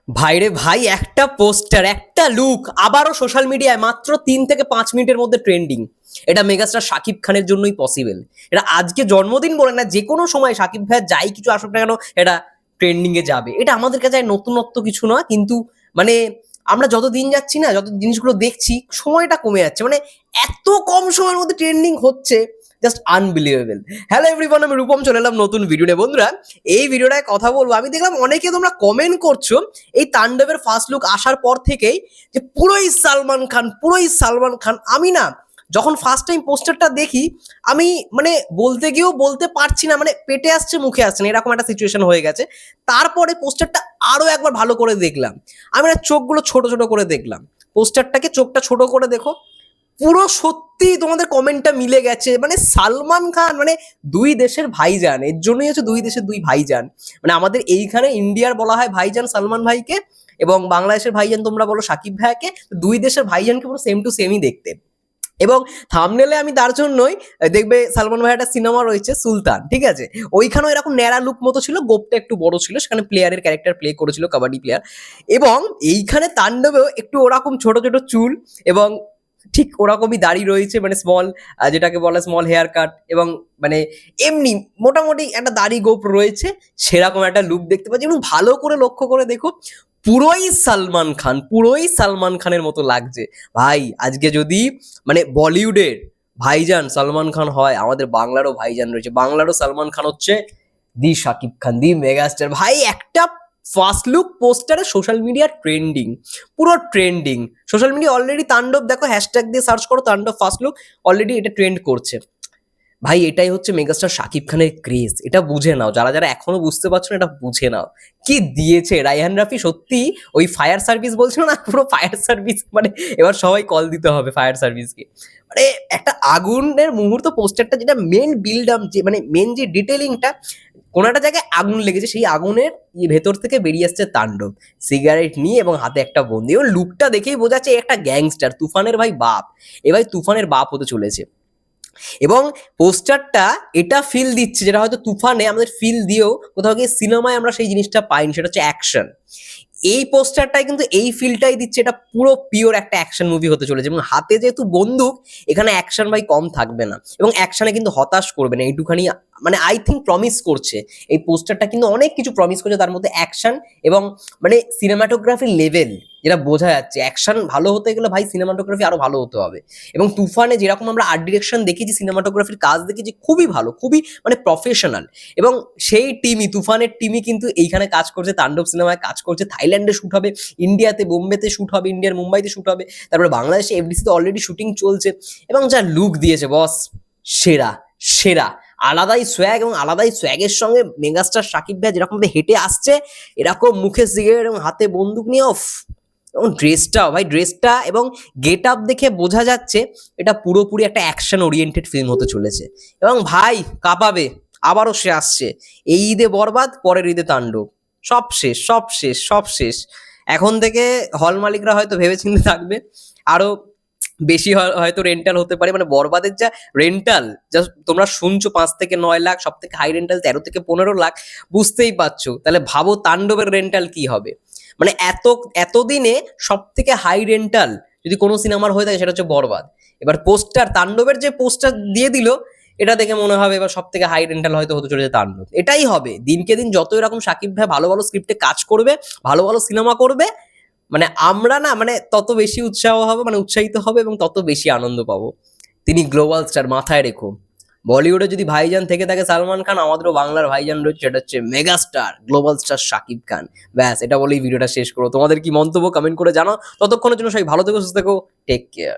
ভাইরে ভাই, একটা পোস্টার, একটা লুক আবারও সোশ্যাল মিডিয়ায় মাত্র 3 থেকে 5 মিনিটের মধ্যে ট্রেন্ডিং। এটা মেগাস্টার শাকিব খানের জন্যই পসিবল। এটা আজকে জন্মদিন বলে না, যে কোনো সময় শাকিব ভাইয়ের যাই কিছু আসুক না কেন এটা ট্রেন্ডিং এ যাবে। এটা আমাদের কাছে নতুনত্ব কিছু নয়, কিন্তু মানে আমরা যত দিন যাচ্ছি না, যত জিনিসগুলো দেখছি, সময়টা কমে যাচ্ছে। মানে এত কম সময়ের মধ্যে ট্রেন্ডিং হচ্ছে, জাস্ট আনবিলিভেবল। হ্যালো এভরিওয়ান, আমি রূপম চলে এলাম নতুন ভিডিও নিয়ে। বন্ধুরা, এই ভিডিওটায় কথা বলবো, আমি দেখলাম অনেকে তোমরা কমেন্ট করছো এই তাণ্ডবের ফার্স্ট লুক আসার পর থেকেই যে পুরোই সালমান খান, পুরোই সালমান খান। আমি না, যখন ফার্স্ট টাইম পোস্টারটা দেখি, আমি মানে বলতে গিয়েও বলতে পারছি না, মানে পেটে আসছে মুখে আসছে না, এরকম একটা সিচুয়েশন হয়ে গেছে। তারপরে পোস্টারটা আরো একবার ভালো করে দেখলাম, আমি না চোখগুলো ছোট ছোট করে দেখলাম। পোস্টারটাকে চোখটা ছোট করে দেখো, পুরো সত্যি তোমাদের কমেন্টটা মিলে গেছে। মানে সালমান খান মানে দুই দেশের ভাইজান, এর জন্যই হচ্ছে দুই দেশের দুই ভাইজান। মানে আমাদের এইখানে ইন্ডিয়ার বলা হয় ভাইজান সালমান ভাইকে, এবং বাংলাদেশের ভাইজান তোমরা বলো সাকিব ভাইকে। দুই দেশের ভাইজানকে পুরো সেম টু সেমই দেখতে। এবং থাম্বনেলে আমি তার জন্যই দেখবে সালমান ভাই একটা সিনেমা রয়েছে সুলতান, ঠিক আছে, ওইখানেও এরকম ন্যাড়া লুক মতো ছিল, গোপটা একটু বড় ছিল, সেখানে প্লেয়ারের ক্যারেক্টার প্লে করেছিল, কাবাডি প্লেয়ার। এবং এইখানে তাণ্ডবেও একটু ওরকম ছোট ছোট চুল, এবং ঠিক ওরকমই দাড়ি রয়েছে, মানে স্মল, যেটাকে বলে স্মল হেয়ার কাট, এবং মানে এমনি মোটামুটি একটা দাড়ি গোপ রয়েছে, সেরকম একটা লুক দেখতে পাচ্ছি। এবং ভালো করে লক্ষ্য করে দেখো, পুরোই সালমান খান, পুরোই সালমান খানের মতো লাগছে। ভাই আজকে যদি মানে বলিউডের ভাইজান সালমান খান হয়, আমাদের বাংলারও ভাইজান রয়েছে, বাংলারও সালমান খান হচ্ছে দি শাকিব খান, দি মেগাস্টার। ভাই একটা ফার্স্ট লুক পোস্টারে সোশ্যাল মিডিয়া ট্রেন্ডিং, পুরো ট্রেন্ডিং। সোশ্যাল মিডিয়া অলরেডি তাণ্ডব দেখো, হ্যাশট্যাগ দিয়ে সার্চ করো তাণ্ডব ফার্স্ট লুক, অলরেডি এটা ট্রেন্ড করছে। ভাই এটাই হচ্ছে মেগাস্টার শাকিব খানের ক্রেজ, এটা বুঝে নাও। যারা যারা এখনো বুঝতে পারছো না, এটা বুঝে নাও। কি দিয়েছে রায়হান রাফি, সত্যি ওই ফায়ার সার্ভিস বলছিল না, পুরো ফায়ার সার্ভিস। মানে এবার সবাই কল দিতে হবে ফায়ার সার্ভিসকে। মানে একটা আগুনের মুহূর্ত পোস্টারটা, যেটা মেন বিল্ড আপ, যে মানে মেন যে ডিটেলিংটা, কোনো একটা জায়গায় আগুন লেগেছে, সেই আগুনের ভেতর থেকে বেরিয়ে আসছে তাণ্ডব সিগারেট নিয়ে, এবং হাতে একটা বন্দি। এবং লুকটা দেখেই বোঝা যাচ্ছে একটা গ্যাংস্টার, তুফানের ভাই বাপ। এ ভাই তুফানের বাপ হতে চলেছে। এবং পোস্টারটা এটা ফিল দিচ্ছে, যেটা হয়তো তুফানে আমাদের ফিল দিয়েও কোথাও গিয়ে সিনেমায় আমরা সেই জিনিসটা পাইনি, সেটা হচ্ছে অ্যাকশন। এই পোস্টারটাই কিন্তু এই ফিলটাই দিচ্ছে, এটা পুরো পিওর একটা অ্যাকশন মুভি হতে চলেছে। এবং হাতে যেহেতু বন্দুক, এখানে অ্যাকশন ভাই কম থাকবে না, এবং অ্যাকশনে কিন্তু হতাশ করবে না, এইটুখানি মানে আই থিঙ্ক প্রমিস করছে। এই পোস্টারটা কিন্তু অনেক কিছু প্রমিস করছে, তার মধ্যে অ্যাকশন এবং মানে সিনেমাটোগ্রাফির লেভেল, যেটা বোঝা যাচ্ছে। অ্যাকশন ভালো হতে গেলে ভাই সিনেমাটোগ্রাফি আরো ভালো হতে হবে। এবং তুফানে যেরকম আমরা আর্ট ডিরেকশন দেখেছি, সিনেমাটোগ্রাফির কাজ দেখেছি, খুবই ভালো, খুবই মানে প্রফেশনাল। এবং সেই টিমই, তুফানের টিমই কিন্তু এইখানে কাজ করছে, তাণ্ডব সিনেমায় কাজ করছে। থাইল্যান্ডে শ্যুট হবে, ইন্ডিয়াতে বোম্বেতে শ্যুট হবে, ইন্ডিয়ার মুম্বাইতে শ্যুট হবে, তারপরে বাংলাদেশে এফডিসিতে অলরেডি শুটিং চলছে। এবং যা লুক দিয়েছে বস, সেরা সেরা। আলাদাই সোয়াগ, এবং আলাদাই সোয়াগের সঙ্গে মেগাস্টার শাকিব ভাই যেরকম হেঁটে আসছে, এরকম মুখে সিগারেট এবং হাতে বন্দুক নিয়ে, অফ। এবং ড্রেসটাও ভাই, ড্রেসটা এবং গেট আপ দেখে বোঝা যাচ্ছে এটা পুরোপুরি একটা অ্যাকশন ওরিয়েন্টেড ফিল্ম হতে চলেছে। এবং ভাই কাঁপাবে, আবারও সে আসছে। এই ঈদে বরবাদ, পরের ঈদে তাণ্ডব, সব শেষ, সব শেষ, সব শেষ। এখন থেকে হল মালিকরা হয়তো ভেবেচিন্তে থাকবে, আরো বেশি হয়তো রেন্টাল হতে পারে। মানে বরবাদের যা রেন্টাল, যা তোমরা শুনছো 5 থেকে 9 লাখ, সব থেকে হাই রেন্টাল 13 থেকে 15 লাখ, বুঝতেই পারছো। তাহলে ভাবো তাণ্ডবের রেন্টাল কি হবে। মানে এতদিনে সব থেকে হাই রেন্টাল যদি কোনো সিনেমার হয়ে থাকে, সেটা হচ্ছে বরবাদ। এবার পোস্টার, তাণ্ডবের যে পোস্টার দিয়ে দিল, এটা দেখে মনে হবে এবার সব থেকে হাই রেন্টাল হয়তো হতে চলেছে তাণ্ডব। এটাই হবে দিনকে দিন, যত এরকম শাকিব ভাই ভালো ভালো স্ক্রিপ্টে কাজ করবে, ভালো ভালো সিনেমা করবে, মানে আমরা না মানে তত বেশি উৎসাহ হবে, মানে উৎসাহিত হবে, এবং তত বেশি আনন্দ পাবো। তিনি গ্লোবাল স্টার, মাথায় রেখো। বলিউডে যদি ভাইজান থেকে থাকে সালমান খান, আমাদেরও বাংলার ভাইজান রয়েছে, সেটা হচ্ছে mega star, global star Shakib Khan. ব্যাস, এটা বলেই ভিডিওটা শেষ করো। তোমাদের কি মন্তব্য কমেন্ট করে জানাও। ততক্ষণের জন্য সবাই ভালো থেকো, সুস্থ থেকো, টেক কেয়ার।